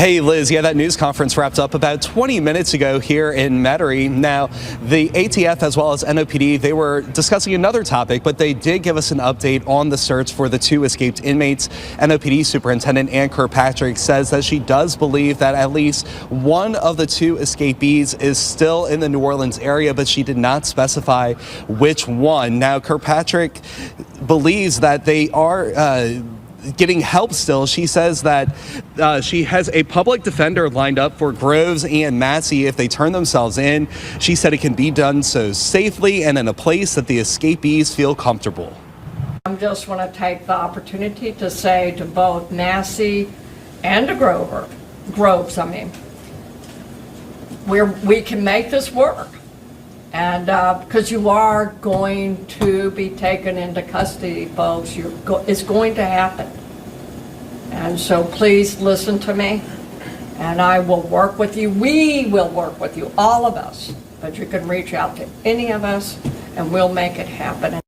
Hey Liz, yeah, that news conference wrapped up about 20 minutes ago here in Metairie. Now, the ATF as well as NOPD, they were discussing another topic, but they did give us an update on the search for the two escaped inmates. NOPD Superintendent Ann Kirkpatrick says that she does believe that at least one of the two escapees is still in the New Orleans area, but she did not specify which one. Now, Kirkpatrick believes that they are getting help still. She says that she has a public defender lined up for Groves and Massey if they turn themselves in. She said it can be done so safely and in a place that the escapees feel comfortable. I just want to take the opportunity to say to both Massey and to Groves, we can make this work. And because you are going to be taken into custody, folks, it's going to happen. And so please listen to me, and I will work with you. We will work with you, all of us. But you can reach out to any of us, and we'll make it happen.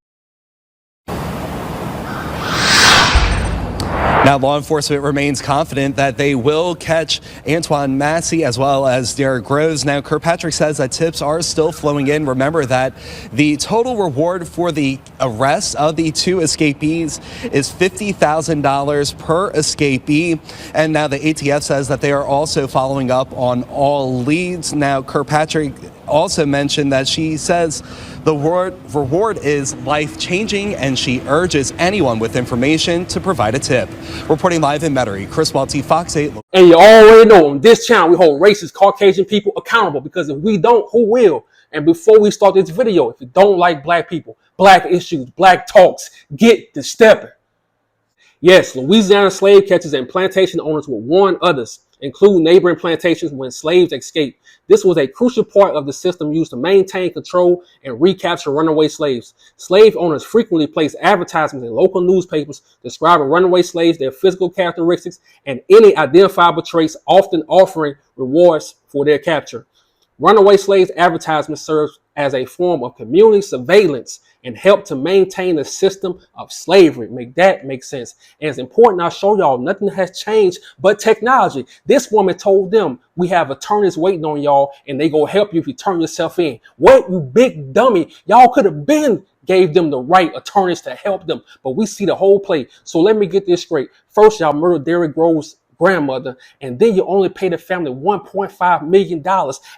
Now, law enforcement remains confident that they will catch Antoine Massey as well as Derek Groves. Now, Kirkpatrick says that tips are still flowing in. Remember that the total reward for the arrest of the two escapees is $50,000 per escapee. And now the ATF says that they are also following up on all leads. Now, Kirkpatrick also mentioned that she says the reward is life-changing, and she urges anyone with information to provide a tip. Reporting live in Metairie, Chris Welty, Fox 8. And you already know on this channel we hold racist Caucasian people accountable, because if we don't, who will? And before we start this video, if you don't like black people, black issues, black talks, get to stepping. Yes, Louisiana slave catchers and plantation owners will warn others, include neighboring plantations, when slaves escaped. This was a crucial part of the system used to maintain control and recapture runaway slaves. Slave owners frequently place advertisements in local newspapers describing runaway slaves, their physical characteristics, and any identifiable traits, often offering rewards for their capture. Runaway slaves advertisements serve as a form of community surveillance and help to maintain the system of slavery. Make that make sense. And it's important I show y'all nothing has changed but technology. This woman told them, we have attorneys waiting on y'all and they go help you if you turn yourself in. What, you big dummy? Y'all could have been gave them the right attorneys to help them, but we see the whole play. So let me get this straight. First, y'all murdered Derek Groves' grandmother, and then you only pay the family $1.5 million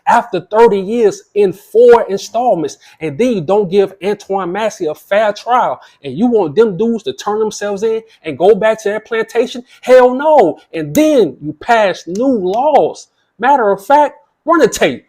after 30 years in 4 installments, and then you don't give Antoine Massey a fair trial, and you want them dudes to turn themselves in and go back to their plantation? Hell no. And then you pass new laws. Matter of fact, run the tape.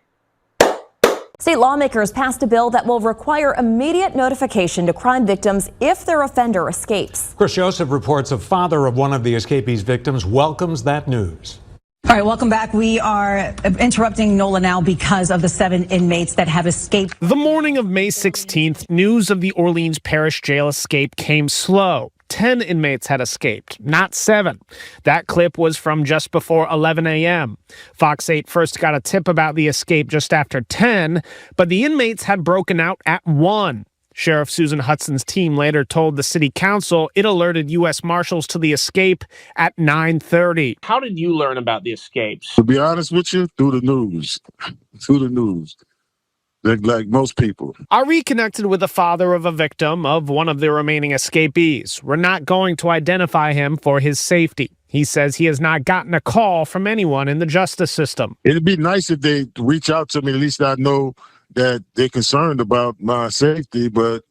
State lawmakers passed a bill that will require immediate notification to crime victims if their offender escapes. Chris Joseph reports a father of one of the escapees' victims welcomes that news. All right, welcome back. We are interrupting NOLA now because of the 7 inmates that have escaped. The morning of May 16th, news of the Orleans Parish Jail escape came slow. 10 inmates had escaped, not 7. That clip was from just before 11 a.m. Fox 8 first got a tip about the escape just after 10, but the inmates had broken out at 1. Sheriff Susan Hudson's team later told the city council it alerted U.S. Marshals to the escape at 9:30. How did you learn about the escapes? To be honest with you, through the news. Like most people. I reconnected with the father of a victim of one of the remaining escapees. We're not going to identify him for his safety. He says he has not gotten a call from anyone in the justice system. It'd be nice if they reach out to me. At least I know that they're concerned about my safety, but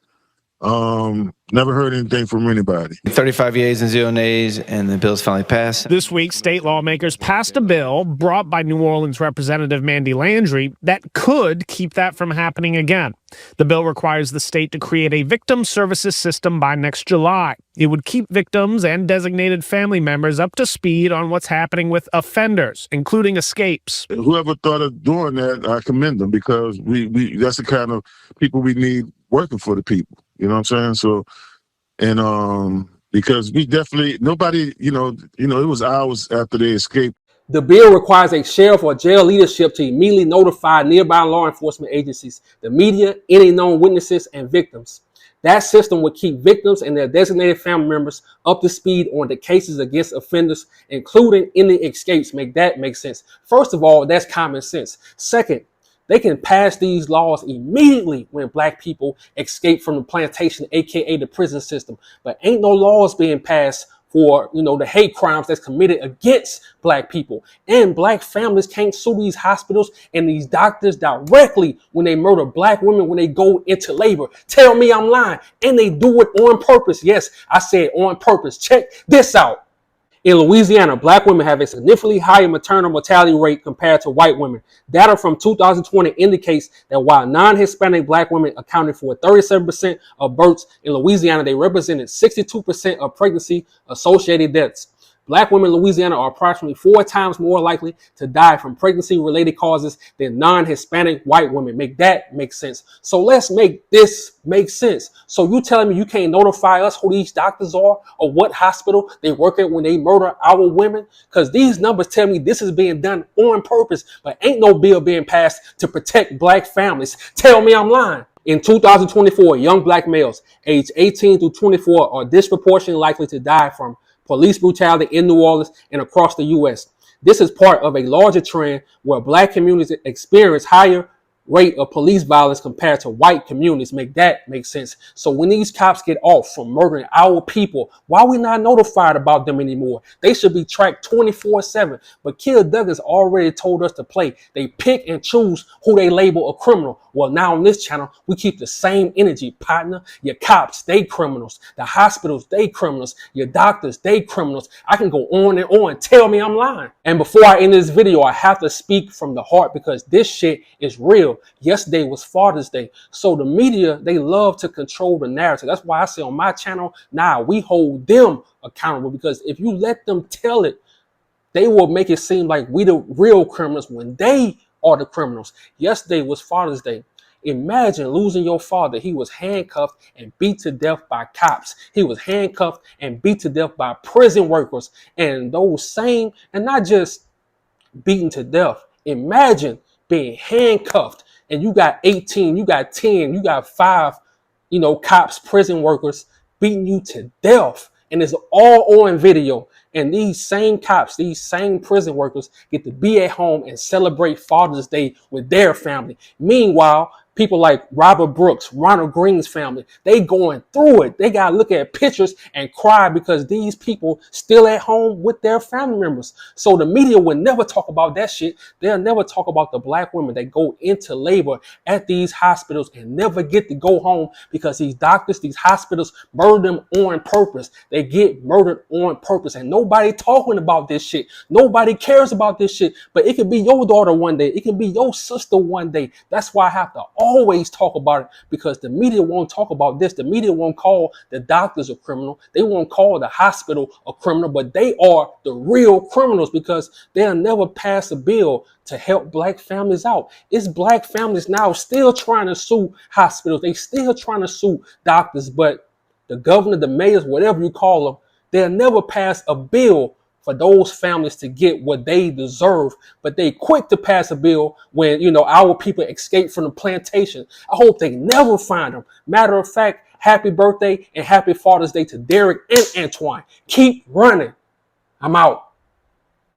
never heard anything from anybody. 35 yeas and 0 nays, and the bill's finally passed. This week, state lawmakers passed a bill brought by New Orleans Representative Mandy Landry that could keep that from happening again. The bill requires the state to create a victim services system by next July. It would keep victims and designated family members up to speed on what's happening with offenders, including escapes. Whoever thought of doing that, I commend them, because we that's the kind of people we need working for the people. You know what I'm saying? So, and because we definitely, nobody, it was hours after they escaped. The bill requires a sheriff or jail leadership to immediately notify nearby law enforcement agencies, the media, any known witnesses, and victims. That system would keep victims and their designated family members up to speed on the cases against offenders, including any escapes. Make that make sense. First of all, that's common sense. Second, they can pass these laws immediately when black people escape from the plantation, aka the prison system. But ain't no laws being passed for, the hate crimes that's committed against black people. And black families can't sue these hospitals and these doctors directly when they murder black women when they go into labor. Tell me I'm lying. And they do it on purpose. Yes, I said on purpose. Check this out. In Louisiana, black women have a significantly higher maternal mortality rate compared to white women. Data from 2020 indicates that while non-Hispanic black women accounted for 37% of births in Louisiana, they represented 62% of pregnancy-associated deaths. Black women in Louisiana are approximately 4 times more likely to die from pregnancy-related causes than non-Hispanic white women. Make that make sense. So let's make this make sense. So you telling me you can't notify us who these doctors are or what hospital they work at when they murder our women? Because these numbers tell me this is being done on purpose, but ain't no bill being passed to protect black families. Tell me I'm lying. In 2024, young black males aged 18 to 24 are disproportionately likely to die from police brutality in New Orleans and across the U.S. This is part of a larger trend where black communities experience higher rate of police violence compared to white communities. Make that make sense. So when these cops get off from murdering our people, why are we not notified about them anymore? They should be tracked 24/7. But Kill Douglas already told us to play. They pick and choose who they label a criminal. Well, now on this channel, we keep the same energy, partner. Your cops, they criminals. The hospitals, they criminals. Your doctors, they criminals. I can go on and on. Tell me I'm lying. And before I end this video, I have to speak from the heart because this shit is real. Yesterday was Father's Day. So the media, they love to control the narrative. That's why I say on my channel, we hold them accountable, because if you let them tell it, they will make it seem like we the real criminals when they are the criminals. Yesterday was Father's Day. Imagine losing your father. He was handcuffed and beat to death by cops. He was handcuffed and beat to death by prison workers. And those same, and not just beaten to death. Imagine being handcuffed and you got 18, you got 10, you got 5, cops, prison workers beating you to death. And it's all on video. And these same cops, these same prison workers get to be at home and celebrate Father's Day with their family. Meanwhile, people like Robert Brooks, Ronald Green's family, they going through it. They got to look at pictures and cry because these people still at home with their family members. So the media will never talk about that shit. They'll never talk about the black women that go into labor at these hospitals and never get to go home because these doctors, these hospitals murder them on purpose. They get murdered on purpose. And nobody talking about this shit. Nobody cares about this shit. But it could be your daughter one day. It can be your sister one day. That's why I have to always talk about it, because the media won't talk about this. The media won't call the doctors a criminal. They won't call the hospital a criminal, but they are the real criminals because they'll never pass a bill to help black families out. It's black families now still trying to sue hospitals. They still trying to sue doctors, but the governor, the mayors, whatever you call them, they'll never pass a bill for those families to get what they deserve, but they quick to pass a bill when, our people escape from the plantation. I hope they never find them. Matter of fact, happy birthday and happy Father's Day to Derek and Antoine. Keep running. I'm out.